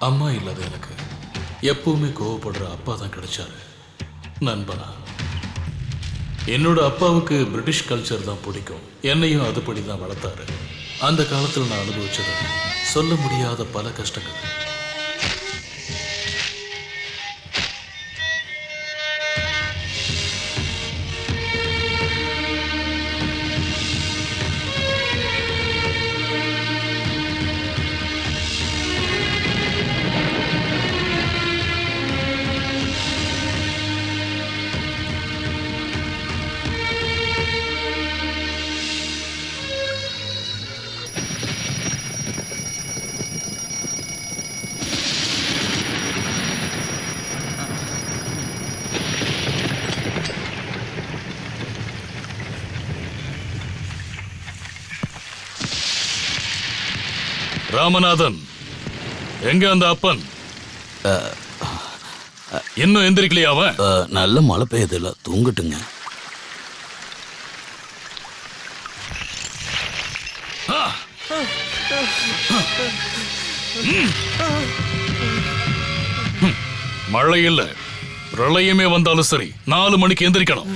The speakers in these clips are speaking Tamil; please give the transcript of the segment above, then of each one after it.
அம்மா இல்லாத எனக்கு எப்பவுமே கோவப்படுற அப்பா தான் கிடைச்சாரு. நண்பனா, என்னோட அப்பாவுக்கு பிரிட்டிஷ் கல்ச்சர் தான் பிடிக்கும். என்னையும் அதுபடி தான் வளர்த்தாரு. அந்த காலத்தில் நான் அனுபவிச்சது சொல்ல முடியாத பல கஷ்டங்கள். ராமநாதன், எங்க அந்த அப்பன்? இன்னும் எந்திரிக்கலையா அவன்? நல்ல மழை பெய்யுதுல, தூங்கட்டுங்க. மழை இல்ல, பிரளயமே வந்தாலும் சரி 4 மணிக்கு எந்திரிக்கணும்.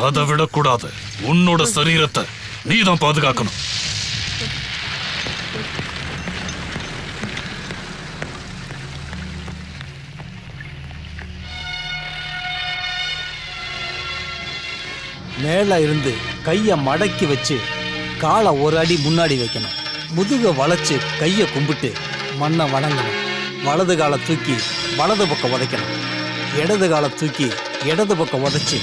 அதை விடக்கூடாது. உன்னோட சரீரத்தை நீதான் பாதுகாக்கணும். மேல இருந்து கையை மடக்கி வச்சு காலை ஒரு அடி முன்னாடி வைக்கணும். முதுக வளைச்சு கையை கும்பிட்டு மண்ணை வணங்கணும். வலது காலை தூக்கி வலது பக்கம் உதைக்கணும். இடது காலை தூக்கி இடது பக்கம் உதைச்சி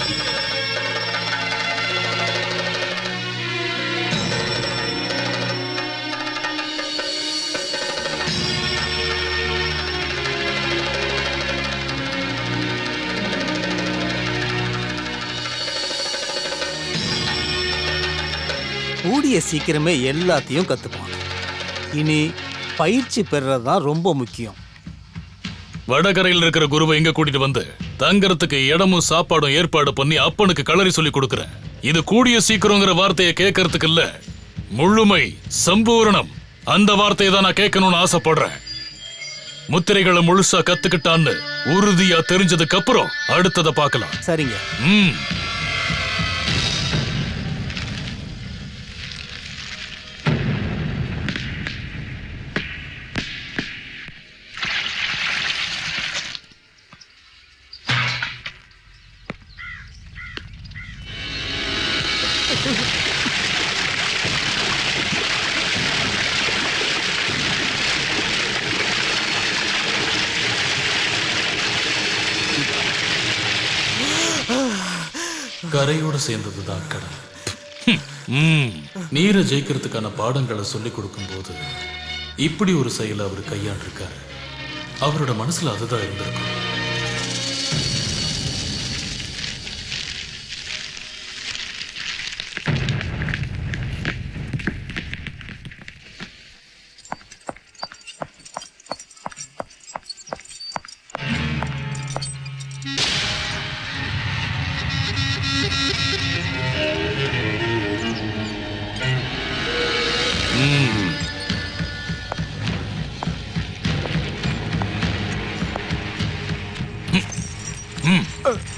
கூடிய சீக்கிரமே எல்லாத்தையும் கற்றுப்பான். இனி பயிற்சி பெறுறது தான் ரொம்ப முக்கியம். வடகரையில் இருக்கிற குருவை எங்க கூட்டிட்டு வந்து தங்கறதுக்கு இடமும் சாப்பாடும் ஏற்பாடு பண்ணி அப்பனுக்கு களரி சொல்லி கொடுக்கறேன். இது கூடிய சீக்கிரங்கிற வார்த்தையை கேட்கறதுக்கு இல்ல, முழுமை சம்பூரணம் அந்த வார்த்தையை தான் நான் கேட்கணும்னு ஆசைப்படுறேன். முத்திரைகளை முழுசா கத்துக்கிட்டான்னு உறுதியா தெரிஞ்சதுக்கு அப்புறம் அடுத்ததை பார்க்கலாம். சரிங்க. கரையோட சேர்ந்ததுதான் கடல். நீரை ஜெயிக்கிறதுக்கான பாடங்களை சொல்லிக் கொடுக்கும் போது இப்படி ஒரு செயலை அவர் கையாண்டிருக்காரு. அவரோட மனசுல அதுதான் இருந்திருக்கும்.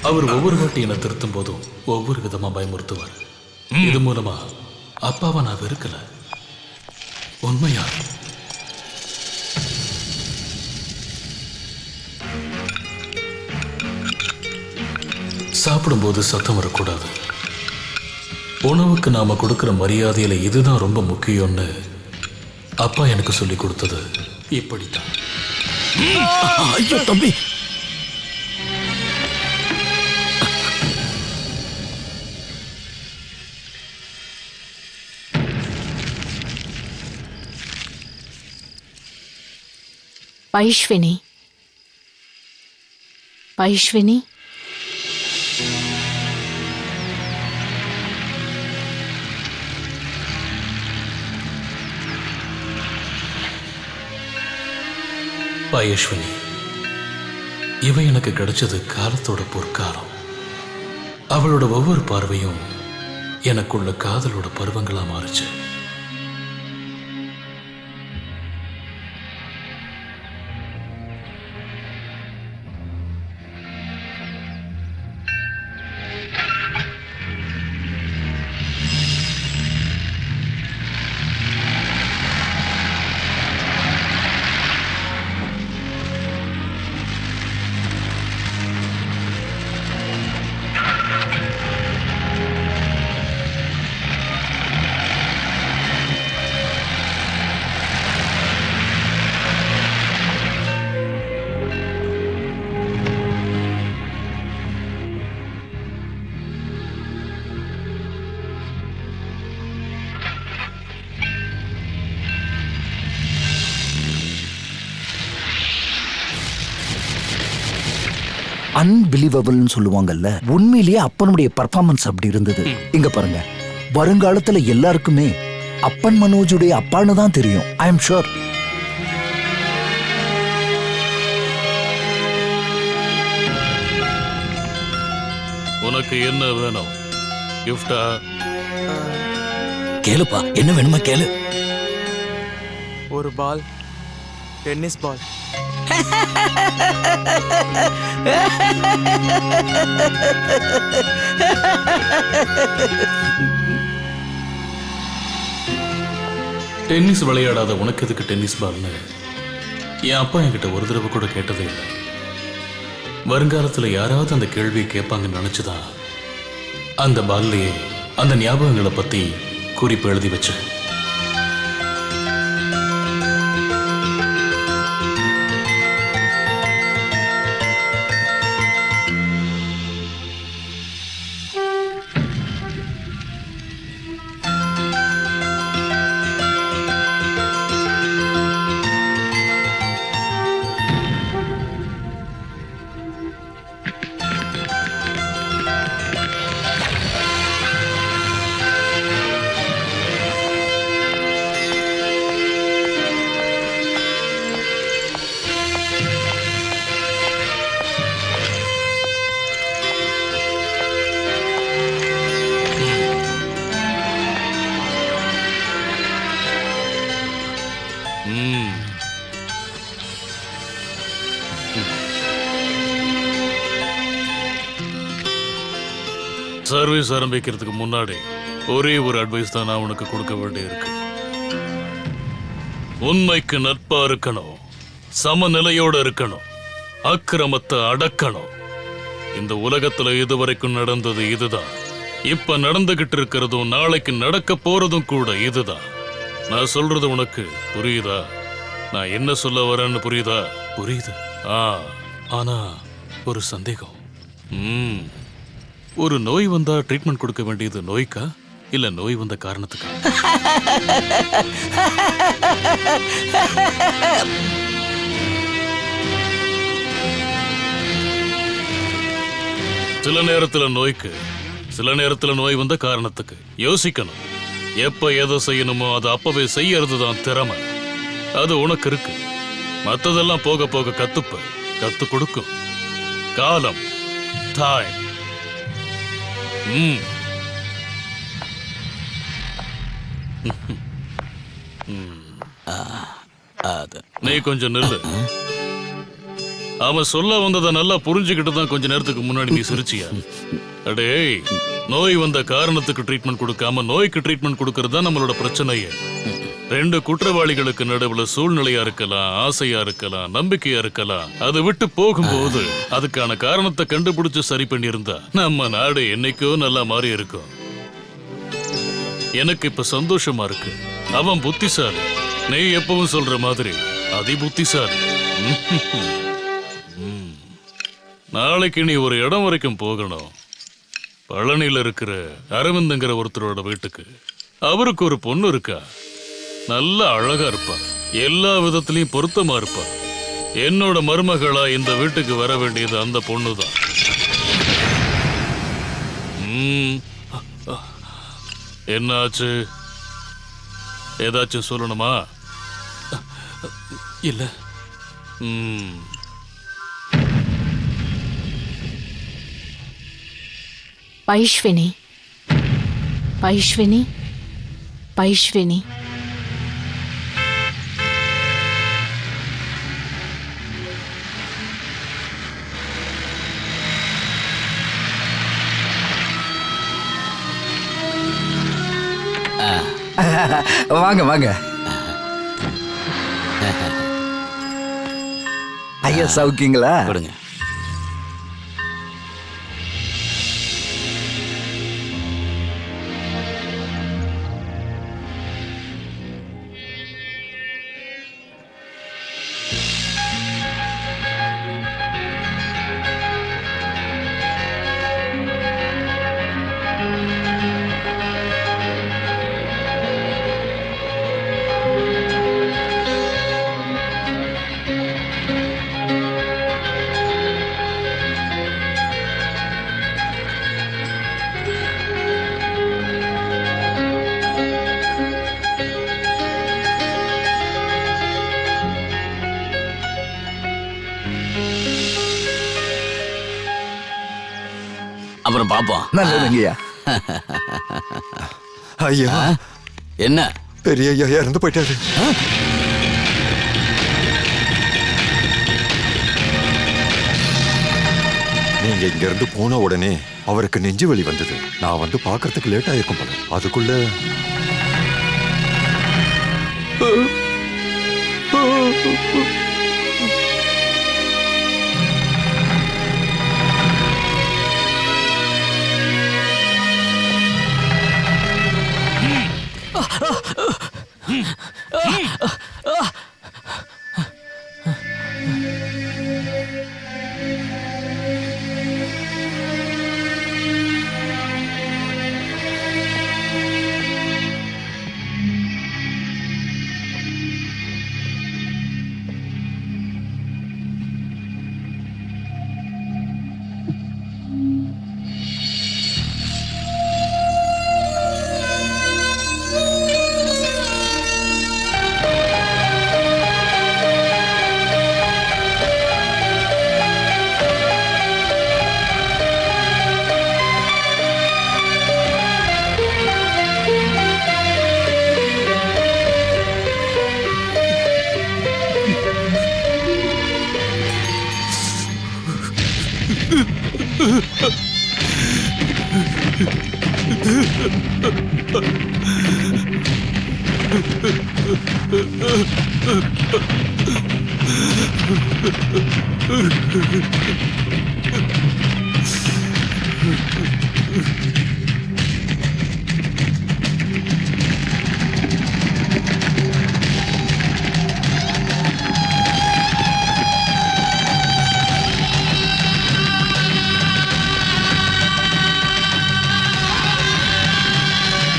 அவர் ஒவ்வொரு வாட்டி என்னை திருத்தும் போதும் ஒவ்வொரு விதமா பயமுறுத்துவார். இது மூலமா அப்பாவை நான் வெறுக்கல, உண்மையா சாப்பிடும்போது சத்தம் வரக்கூடாது. உணவுக்கு நாம கொடுக்கிற மரியாதையில இதுதான் ரொம்ப முக்கியம்னு அப்பா எனக்கு சொல்லி கொடுத்தது இப்படித்தான். ஐயோ தம்பி, பைஷ்வினி, பைஷ்வினி, பைஷ்வினி, இவ எனக்கு கிடைச்சது காலத்தோட பொற்காலம். அவளோட ஒவ்வொரு பார்வையும் எனக்குள்ள காதலோட பருவங்களா மாறுச்சு. அன்பிலீவபிள்னு சொல்லுவாங்கல்ல, உண்மையிலேயே அப்பனுடைய பர்ஃபார்மன்ஸ் அப்படி இருந்தது. இங்க பாருங்க, வருங்காலத்துல எல்லாருக்குமே அப்பன் மனோஜுடைய அப்பான்னு தான் தெரியும். I am sure. உனக்கு என்ன வேணும்? கிஃப்டா? கேளுப்பா, என்ன வேணுமா கேளு. ஒரு பால், டென்னிஸ் பால். டென்னிஸ் விளையாடாத உனக்கு எதுக்கு டென்னிஸ் பால்னு என் அப்பா என்கிட்ட ஒரு தடவை கூட கேட்டதே இல்லை. வருங்காலத்துல யாராவது அந்த கேள்வியை கேட்பாங்கன்னு நினைச்சுதான் அந்த பால்லையே அந்த ஞாபகங்களை பத்தி குறிப்பு எழுதி வச்சேன். சர்வீஸ் ஆரம்பிக்கிறதுக்கு முன்னாடி ஒரே ஒரு அட்வைஸ் தான் நான் உனக்கு கொடுக்க வேண்டியிருக்கு. உண்மைக்கு நட்பா இருக்கணும், சமநிலையோட இருக்கணும், அக்கிரமத்தை அடக்கணும். இந்த உலகத்துல இதுவரைக்கும் நடந்தது இதுதான், இப்ப நடந்துகிட்டு இருக்கிறதும் நாளைக்கு நடக்க போறதும் கூட இதுதான். நான் சொல்றது உனக்கு புரியுதா? நான் என்ன சொல்ல வரேன்னு புரியுதா? புரியுது. ஆனா ஒரு சந்தேகம். ஒரு நோய் வந்தா ட்ரீட்மெண்ட் கொடுக்க வேண்டியது நோய்க்கா இல்ல நோய் வந்த காரணத்துக்கா? சில நேரத்துல நோய்க்கு, சில நேரத்துல நோய் வந்த காரணத்துக்கு. யோசிக்கணும். எப்ப எதை செய்யணுமோ அதை அப்பவே செய்யறதுதான் திறமை. அது உனக்கு இருக்கு. மத்ததெல்லாம் போக போக கத்து கொடுக்கும். காலம், டைம். நீ கொஞ்சம் நில்லு. அவன் சொல்ல வந்ததை நல்லா புரிஞ்சுக்கிட்டு தான் கொஞ்ச நேரத்துக்கு முன்னாடி நீ சிரிச்சியா? அடே, நோய் வந்த காரணத்துக்கு ட்ரீட்மெண்ட் கொடுக்காம நோய்க்கு ட்ரீட்மெண்ட் கொடுக்கறது தான் நம்மளோட பிரச்சனையே. ரெண்டு குற்றவாளிகளுக்கு நடுவுல சூழ்நிலையா இருக்கலாம், ஆசையா இருக்கலாம், நம்பிக்கையா இருக்கலாம். அது விட்டு போகும்போது அதுக்கான காரணத்தை கண்டுபிடிச்சு சரி பண்ணியிருந்தா நம்ம நாடு என்னைக்கோ நல்லா மாறி இருக்கும். எனக்கு இப்ப சந்தோஷமா இருக்கு. அவன் புத்திசாலி, நீ எப்பவும் சொல்ற மாதிரி அதி புத்திசாலி. நாளைக்கு நீ ஒரு இடம் வரைக்கும் போகணும். பழனியில இருக்கிற அரவிந்தங்கிற ஒருத்தரோட வீட்டுக்கு. அவருக்கு ஒரு பொண்ணு இருக்கா. நல்ல அழகா இருப்பா, எல்லா விதத்திலையும் பொருத்தமா இருப்பா. என்னோட மருமகளா இந்த வீட்டுக்கு வர வேண்டியது அந்த பொண்ணுதான். என்ன ஆச்சு? ஏதாச்சும் சொல்லணுமா? இல்ல. பைஷ்வினி, பைஷ்வினி, பைஷ்வினி. வாங்க வாங்க. ஐயா சௌக்கியங்களா? கொடுங்க. அப்புறம் பாப்போம். நல்லதுங்கய்யா. ஐயா என்ன? பெரிய ஐயா இறந்து போயிட்டாரு. நீங்க இங்க இருந்து போன உடனே அவருக்கு நெஞ்சு வலி வந்தது. நான் வந்து பார்க்கறதுக்கு லேட் ஆயிருக்கும் போல. அதுக்குள்ள